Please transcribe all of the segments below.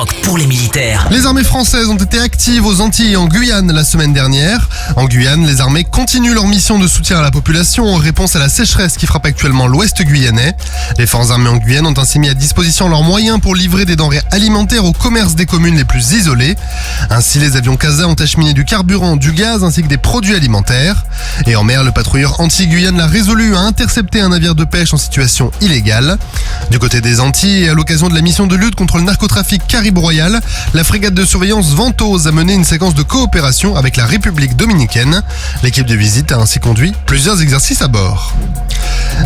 Skyrock pour les militaires. Les armées françaises ont été actives aux Antilles et en Guyane la semaine dernière. En Guyane, les armées continuent leur mission de soutien à la population en réponse à la sécheresse qui frappe actuellement l'ouest guyanais. Les forces armées en Guyane ont ainsi mis à disposition leurs moyens pour livrer des denrées alimentaires au commerce des communes les plus isolées. Ainsi, les avions CASA ont acheminé du carburant, du gaz ainsi que des produits alimentaires. Et en mer, le patrouilleur anti-Guyane l'a résolu à intercepter un navire de pêche en situation illégale. Du côté des Antilles, et à l'occasion de la mission de lutte contre le narcotrafic Caribe Royal, la frégate de surveillance Ventose a mené une séquence de coopération avec la République dominicaine. L'équipe de visite a ainsi conduit plusieurs exercices à bord.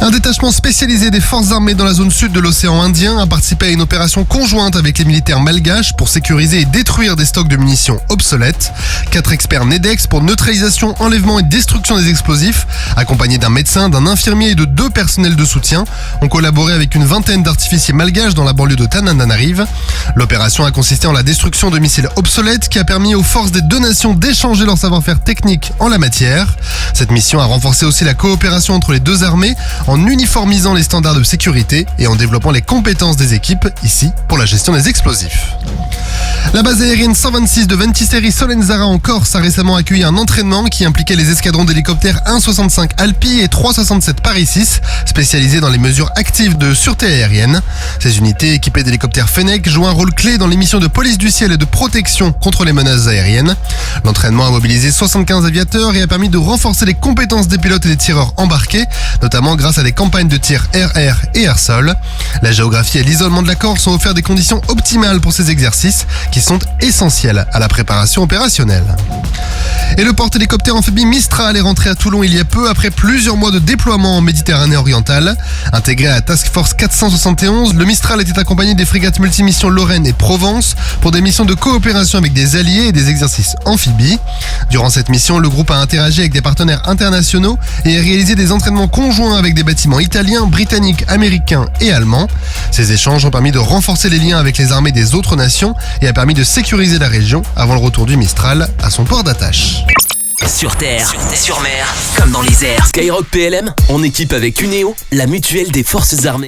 Un détachement spécialisé des forces armées dans la zone sud de l'océan Indien a participé à une opération conjointe avec les militaires malgaches pour sécuriser et détruire des stocks de munitions obsolètes. 4 experts NEDEX pour neutralisation, enlèvement et destruction des explosifs, accompagnés d'un médecin, d'un infirmier et de 2 personnels de soutien, ont collaboré avec une vingtaine d'artificiers malgaches dans la banlieue de Tananarive. L'opération a consisté en la destruction de missiles obsolètes qui a permis aux forces des 2 nations d'échanger leur savoir-faire technique en la matière. Cette mission a renforcé aussi la coopération entre les 2 armées en uniformisant les standards de sécurité et en développant les compétences des équipes, ici pour la gestion des explosifs. La base aérienne 126 de Ventiseri Solenzara en Corse a récemment accueilli un entraînement qui impliquait les escadrons d'hélicoptères 165 Alpi et 367 Paris 6, spécialisés dans les mesures actives de sûreté aérienne. Ces unités équipées d'hélicoptères Fennec jouent un rôle clé dans les missions de police du ciel et de protection contre les menaces aériennes. L'entraînement a mobilisé 75 aviateurs et a permis de renforcer les compétences des pilotes et des tireurs embarqués, notamment grâce à des campagnes de tir air-air et air-sol. La géographie et l'isolement de la Corse ont offert des conditions optimales pour ces exercices qui sont essentiels à la préparation opérationnelle. Et le porte-hélicoptère amphibie Mistral est rentré à Toulon il y a peu après plusieurs mois de déploiement en Méditerranée orientale. Intégré à la Task Force 471, le Mistral était accompagné des frégates multimissions Lorraine et Provence pour des missions de coopération avec des alliés et des exercices amphibies. Durant cette mission, le groupe a interagi avec des partenaires internationaux et a réalisé des entraînements conjoints avec des bâtiments italiens, britanniques, américains et allemands. Ces échanges ont permis de renforcer les liens avec les armées des autres nations et a permis de sécuriser la région avant le retour du Mistral à son port d'attache. Sur terre, sur mer, comme dans les airs. Skyrock PLM, en équipe avec Uneo, la mutuelle des forces armées.